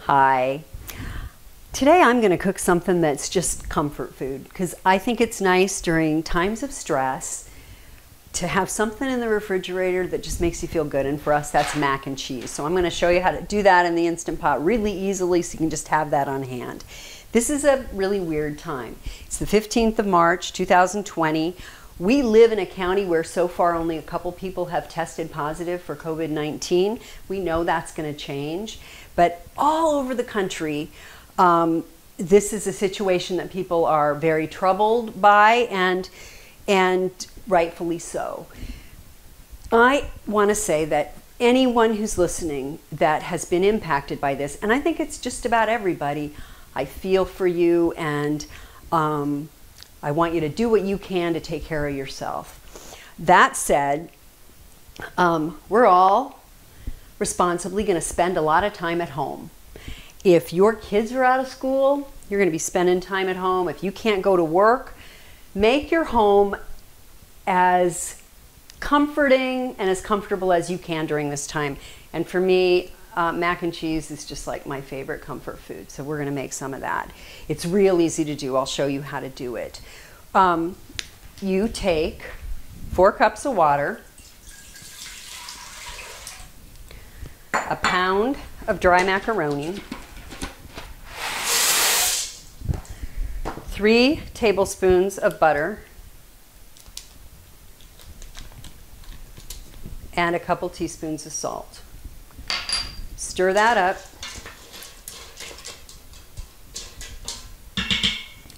Hi. Today I'm going to cook something that's just comfort food because I think it's nice during times of stress to have something in the refrigerator that just makes you feel good, and for us that's mac and cheese. So I'm going to show you how to do that in the Instant Pot really easily so you can just have that on hand. This is a really weird time. It's the 15th of March 2020. We live in a county where so far only a couple people have tested positive for COVID-19. We know that's going to change, but all over the country this is a situation that people are very troubled by, and rightfully so. I want to say that anyone who's listening that has been impacted by this, and I think it's just about everybody, I feel for you, and I want you to do what you can to take care of yourself. That said, we're all responsibly going to spend a lot of time at home. If your kids are out of school, you're going to be spending time at home. If you can't go to work, make your home as comforting and as comfortable as you can during this time. And for me, mac and cheese is just like my favorite comfort food. So we're going to make some of that. It's real easy to do. I'll show you how to do it. You take 4 cups of water, a pound of dry macaroni, 3 tablespoons of butter, and a couple teaspoons of salt. Stir that up.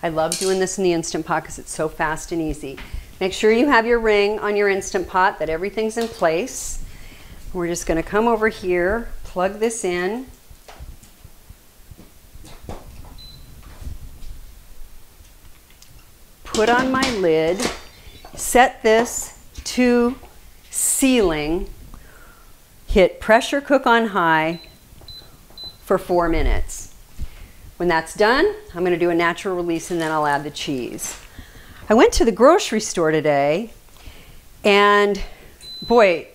I love doing this in the Instant Pot because it's so fast and easy. Make sure you have your ring on your Instant Pot, that everything's in place. We're just going to come over here, plug this in. Put on my lid, set this to sealing, hit pressure cook on high for 4 minutes. When that's done, I'm going to do a natural release and then I'll add the cheese. I went to the grocery store today and boy,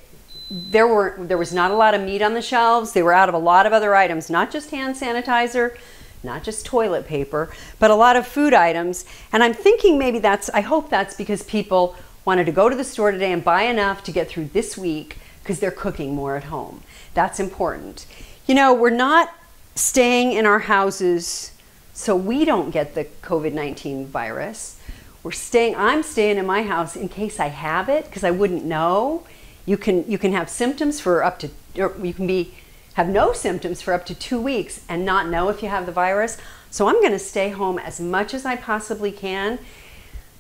there was not a lot of meat on the shelves. They were out of a lot of other items, not just hand sanitizer, not just toilet paper, but a lot of food items. And I'm thinking maybe I hope that's because people wanted to go to the store today and buy enough to get through this week because they're cooking more at home. That's important. You know, we're not staying in our houses so we don't get the COVID-19 virus. I'm staying in my house in case I have it because I wouldn't know. You can have symptoms for up to, or you can have no symptoms for up to 2 weeks and not know if you have the virus. So I'm going to stay home as much as I possibly can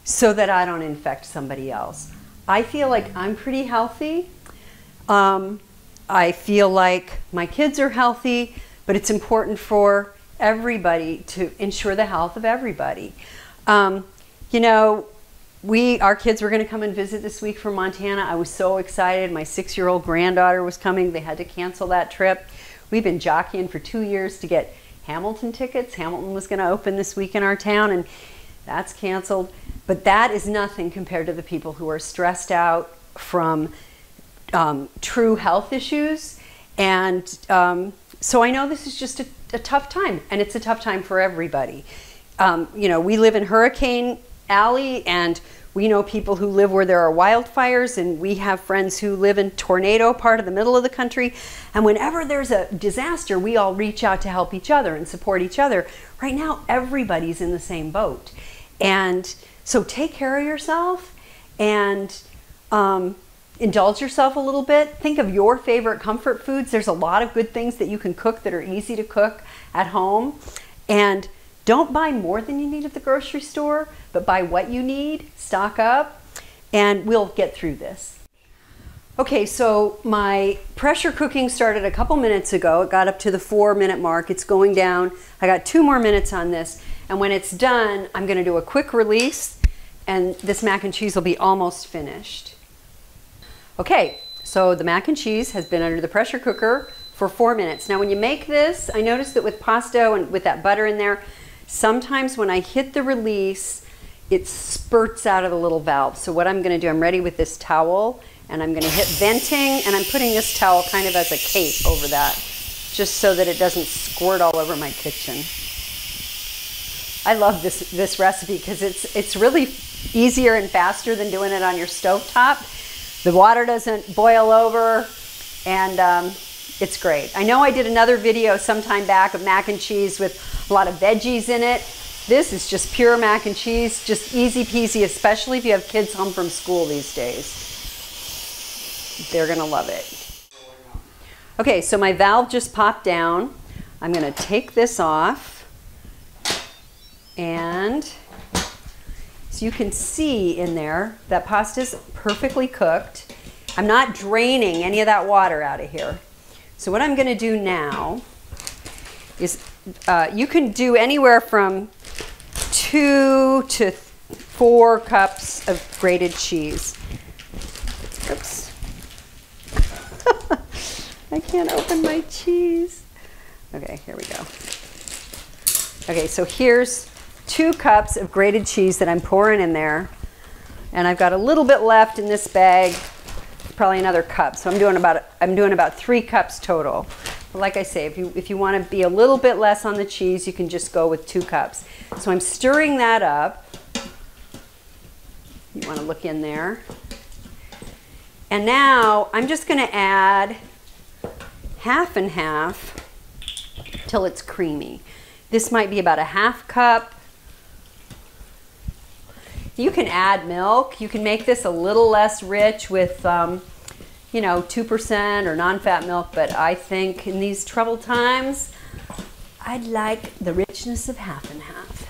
so that I don't infect somebody else. I feel like I'm pretty healthy. I feel like my kids are healthy, but it's important for everybody to ensure the health of everybody. You know, our kids were going to come and visit this week from Montana. I was so excited. My 6-year-old granddaughter was coming. They had to cancel that trip. We've been jockeying for 2 years to get Hamilton tickets. Hamilton was going to open this week in our town, and that's canceled. But that is nothing compared to the people who are stressed out from true health issues. And so I know this is just a tough time, and it's a tough time for everybody. You know, we live in Hurricane Alley, and we know people who live where there are wildfires, and we have friends who live in tornado part of the middle of the country. And whenever there's a disaster, we all reach out to help each other and support each other. Right now, everybody's in the same boat. And so take care of yourself and indulge yourself a little bit. Think of your favorite comfort foods. There's a lot of good things that you can cook that are easy to cook at home. And don't buy more than you need at the grocery store, but buy what you need, stock up, and we'll get through this. Okay, so my pressure cooking started a couple minutes ago. It got up to the 4-minute mark. It's going down. I got 2 more minutes on this, and when it's done, I'm going to do a quick release, and this mac and cheese will be almost finished. Okay, so the mac and cheese has been under the pressure cooker for 4 minutes. Now when you make this, I noticed that with pasta and with that butter in there, sometimes when I hit the release, it spurts out of the little valve. So what I'm going to do, I'm ready with this towel, and I'm going to hit venting, and I'm putting this towel kind of as a cape over that. just so that it doesn't squirt all over my kitchen. I love this recipe because it's really easier and faster than doing it on your stovetop. The water doesn't boil over, and it's great. I know I did another video sometime back of mac and cheese with a lot of veggies in it. This is just pure mac and cheese, just easy peasy, especially if you have kids home from school these days. They're gonna love it. Okay, so my valve just popped down. I'm gonna take this off, and so you can see in there that pasta's perfectly cooked. I'm not draining any of that water out of here. So what I'm gonna do now is, you can do anywhere from 2 to 4 cups of grated cheese. Oops. I can't open my cheese. Okay, here we go. Okay, so here's 2 cups of grated cheese that I'm pouring in there. And I've got a little bit left in this bag, probably another cup. So I'm doing about 3 cups total. But like I say, if you want to be a little bit less on the cheese, you can just go with 2 cups. So I'm stirring that up. You want to look in there. And now I'm just going to add half and half till it's creamy. This might be about a half cup. You can add milk. You can make this a little less rich with, you know, 2% or non-fat milk, but I think in these troubled times, I'd like the richness of half and half.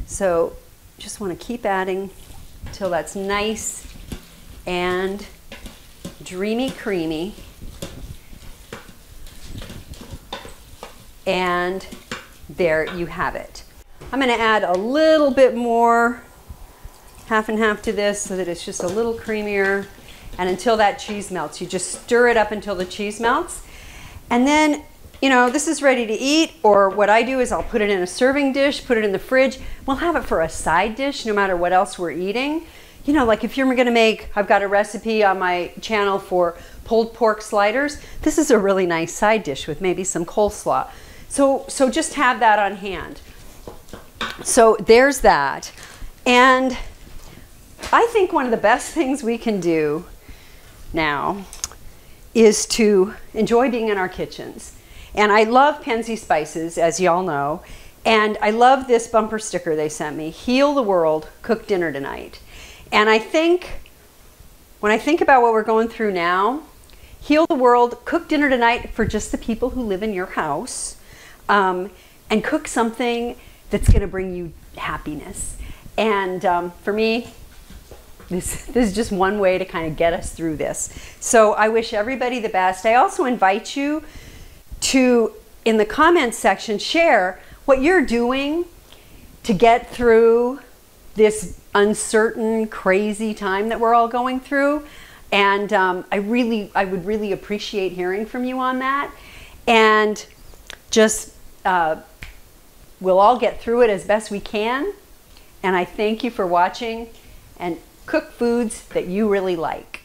So just want to keep adding till that's nice and dreamy creamy. And there you have it. I'm going to add a little bit more, half and half to this, so that it's just a little creamier. And until that cheese melts, you just stir it up until the cheese melts. And then, you know, this is ready to eat, or what I do is I'll put it in a serving dish, put it in the fridge. We'll have it for a side dish no matter what else we're eating. You know, like if you're gonna make, I've got a recipe on my channel for pulled pork sliders. This is a really nice side dish with maybe some coleslaw. So just have that on hand. So there's that. And I think one of the best things we can do now is to enjoy being in our kitchens. And I love Penzi Spices, as y'all know, and I love this bumper sticker they sent me, Heal the World, Cook Dinner Tonight. And I think, when I think about what we're going through now, heal the world, cook dinner tonight for just the people who live in your house, and cook something that's gonna bring you happiness. And for me, this is just one way to kind of get us through this. So I wish everybody the best. I also invite you to, in the comments section, share what you're doing to get through this uncertain, crazy time that we're all going through. And I would really appreciate hearing from you on that. And just, we'll all get through it as best we can. And I thank you for watching, and cook foods that you really like.